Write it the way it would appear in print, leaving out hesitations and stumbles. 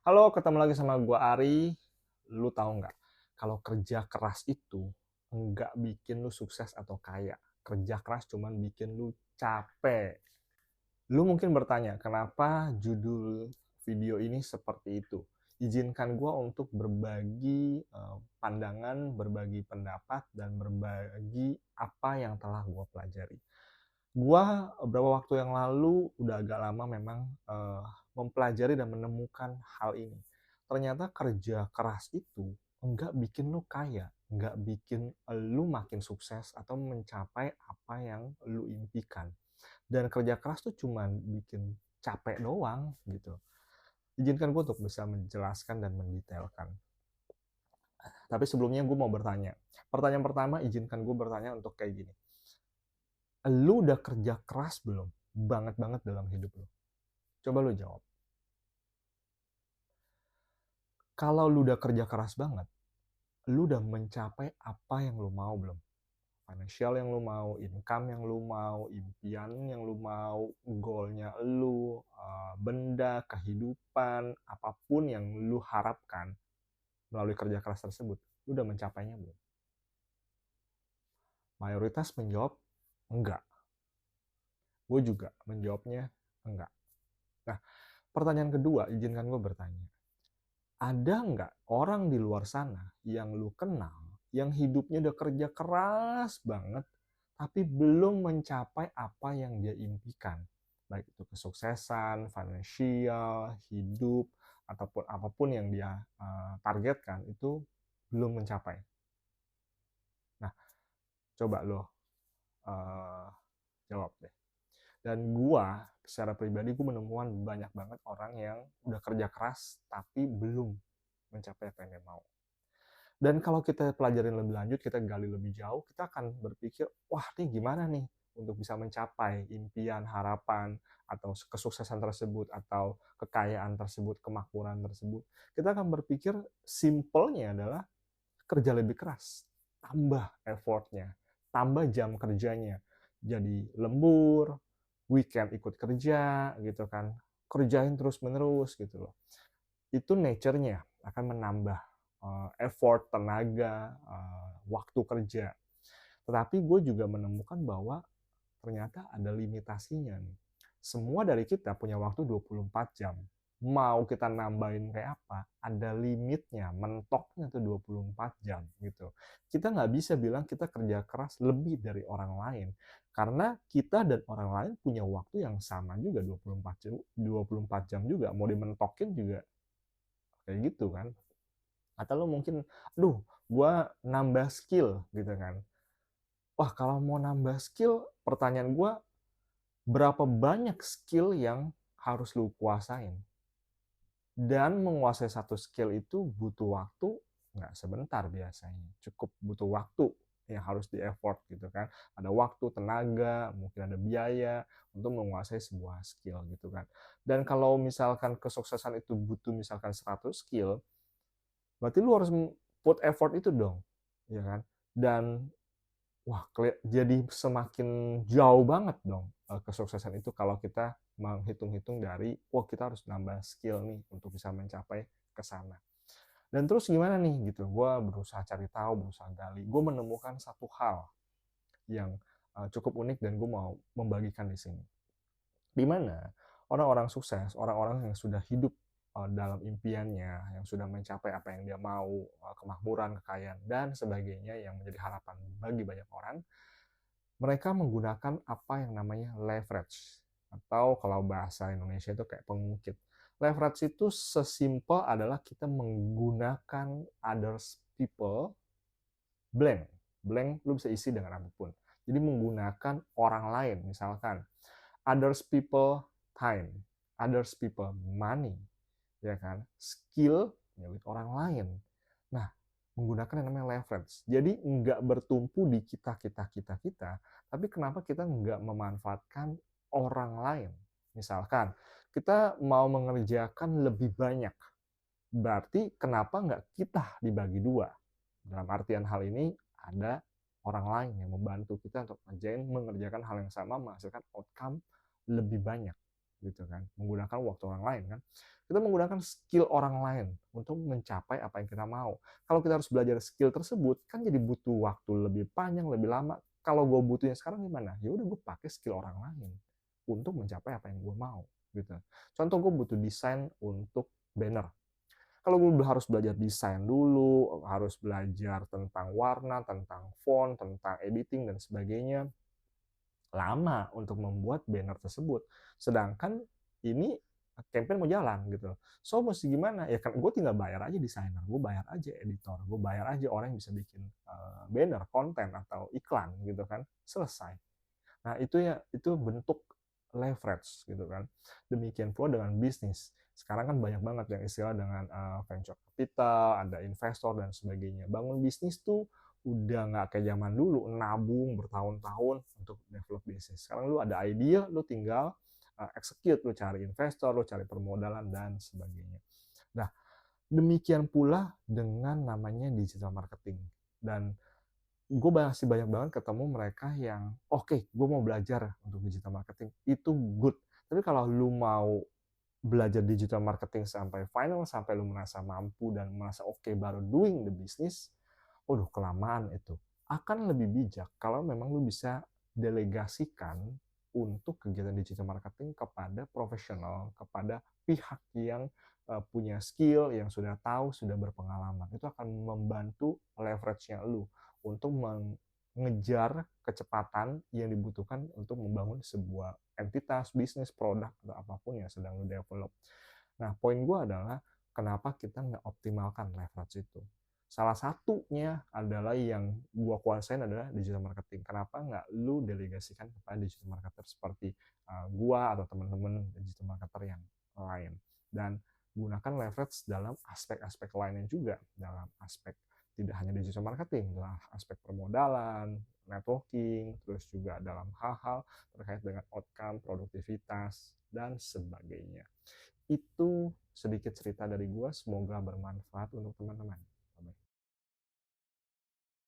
Halo, ketemu lagi sama gua Ari. Lu tahu nggak, kalau kerja keras itu nggak bikin lu sukses atau kaya. Kerja keras cuman bikin lu capek. Lu mungkin bertanya, kenapa judul video ini seperti itu? Izinkan gua untuk berbagi pandangan, berbagi pendapat, dan berbagi apa yang telah gua pelajari. Gua beberapa waktu yang lalu udah agak lama memang mempelajari dan menemukan hal ini. Ternyata kerja keras itu enggak bikin lu kaya, enggak bikin lu makin sukses atau mencapai apa yang lu impikan. Dan kerja keras tuh cuman bikin capek doang gitu. Izinkan gue untuk bisa menjelaskan dan mendetailkan. Tapi sebelumnya gue mau bertanya. Pertanyaan pertama, izinkan gue bertanya untuk kayak gini. Lu udah kerja keras belum? Banget-banget dalam hidup lu. Coba lu jawab. Kalau lu udah kerja keras banget, lu udah mencapai apa yang lu mau belum? Financial yang lu mau, income yang lu mau, impian yang lu mau, goalnya lu, benda, kehidupan, apapun yang lu harapkan melalui kerja keras tersebut, lu udah mencapainya belum? Mayoritas menjawab enggak. Gue juga menjawabnya enggak. Nah, pertanyaan kedua, izinkan gue bertanya. Ada nggak orang di luar sana yang lu kenal, yang hidupnya udah kerja keras banget, tapi belum mencapai apa yang dia impikan? Baik itu kesuksesan, finansial, hidup, ataupun apapun yang dia targetkan, itu belum mencapai. Nah, coba lo jawab deh. Dan gua, secara pribadi, gua menemukan banyak banget orang yang udah kerja keras, tapi belum mencapai apa yang dia mau. Dan kalau kita pelajarin lebih lanjut, kita gali lebih jauh, kita akan berpikir, wah ini gimana nih untuk bisa mencapai impian, harapan, atau kesuksesan tersebut, atau kekayaan tersebut, kemakmuran tersebut. Kita akan berpikir simpelnya adalah kerja lebih keras, tambah effortnya, tambah jam kerjanya. Jadi lembur, weekend ikut kerja, gitu kan, kerjain terus-menerus gitu loh. Itu nature-nya akan menambah effort, tenaga, waktu kerja. Tetapi gue juga menemukan bahwa ternyata ada limitasinya nih. Semua dari kita punya waktu 24 jam. Mau kita nambahin kayak apa, ada limitnya, mentoknya tuh 24 jam gitu. Kita nggak bisa bilang kita kerja keras lebih dari orang lain. Karena kita dan orang lain punya waktu yang sama juga 24 jam juga. Mau dimentokin juga kayak gitu kan. Atau lo mungkin, aduh, gue nambah skill gitu kan. Wah, kalau mau nambah skill, pertanyaan gue, berapa banyak skill yang harus lu kuasain? Dan menguasai satu skill itu butuh waktu nggak sebentar biasanya. Cukup butuh waktu yang harus di-effort gitu kan. Ada waktu, tenaga, mungkin ada biaya untuk menguasai sebuah skill gitu kan. Dan kalau misalkan kesuksesan itu butuh misalkan 100 skill, berarti lu harus put effort itu dong, ya kan? Dan wah, jadi semakin jauh banget dong kesuksesan itu kalau kita menghitung-hitung dari, wah kita harus nambah skill nih untuk bisa mencapai ke sana. Dan terus gimana nih gitu, gue berusaha cari tahu, berusaha gali. Gue menemukan satu hal yang cukup unik dan gue mau membagikan di sini. Di mana orang-orang sukses, orang-orang yang sudah hidup dalam impiannya, yang sudah mencapai apa yang dia mau, kemakmuran, kekayaan, dan sebagainya yang menjadi harapan bagi banyak orang, mereka menggunakan apa yang namanya leverage. Atau kalau bahasa Indonesia itu kayak pengungkit. Leverage itu sesimpel adalah kita menggunakan others people blank. Blank lu bisa isi dengan apapun. Jadi menggunakan orang lain, misalkan others people time, others people money, ya kan? Skill milik orang lain. Nah, menggunakan yang namanya leverage. Jadi nggak bertumpu di kita, tapi kenapa kita nggak memanfaatkan orang lain? Misalkan, kita mau mengerjakan lebih banyak, berarti kenapa nggak kita dibagi dua? Dalam artian hal ini, ada orang lain yang membantu kita untuk mengerjakan hal yang sama, menghasilkan outcome lebih banyak. gitu kan, menggunakan waktu orang lain kan. Kita menggunakan skill orang lain untuk mencapai apa yang kita mau. Kalau kita harus belajar skill tersebut, kan jadi butuh waktu lebih panjang, lebih lama. Kalau gue butuhnya sekarang gimana? Ya udah gue pakai skill orang lain untuk mencapai apa yang gue mau gitu. Contoh gue butuh desain untuk banner. Kalau gue harus belajar desain dulu, harus belajar tentang warna, tentang font, tentang editing dan sebagainya, lama untuk membuat banner tersebut. Sedangkan ini campaign mau jalan gitu. So mesti gimana? Ya kan gue tinggal bayar aja desainer, gue bayar aja editor, gue bayar aja orang yang bisa bikin banner, konten atau iklan gitu kan. Selesai. Nah, itu bentuk leverage gitu kan. Demikian pula dengan bisnis. Sekarang kan banyak banget yang istilah dengan venture capital, ada investor dan sebagainya. Bangun bisnis tuh udah nggak kayak zaman dulu nabung bertahun-tahun untuk develop bisnis. Sekarang lu ada idea, lu tinggal execute, lu cari investor, lu cari permodalan dan sebagainya. Nah, demikian pula dengan namanya digital marketing. Dan gue masih banyak banget ketemu mereka yang oke, gue mau belajar untuk digital marketing itu good, tapi kalau lu mau belajar digital marketing sampai final, sampai lu merasa mampu dan merasa oke baru doing the business, waduh kelamaan itu. Akan lebih bijak kalau memang lu bisa delegasikan untuk kegiatan digital marketing kepada profesional, kepada pihak yang punya skill, yang sudah tahu, sudah berpengalaman. Itu akan membantu leverage-nya lu untuk mengejar kecepatan yang dibutuhkan untuk membangun sebuah entitas, bisnis, produk, atau apapun yang sedang lu develop. Nah, poin gue adalah kenapa kita nggak optimalkan leverage itu. Salah satunya adalah yang gue kuasain adalah digital marketing. Kenapa nggak lu delegasikan kepada digital marketer seperti gue atau teman-teman digital marketer yang lain. Dan gunakan leverage dalam aspek-aspek lainnya juga. Dalam aspek tidak hanya digital marketing, dalam aspek permodalan, networking, terus juga dalam hal-hal terkait dengan outcome, produktivitas, dan sebagainya. Itu sedikit cerita dari gue, semoga bermanfaat untuk teman-teman.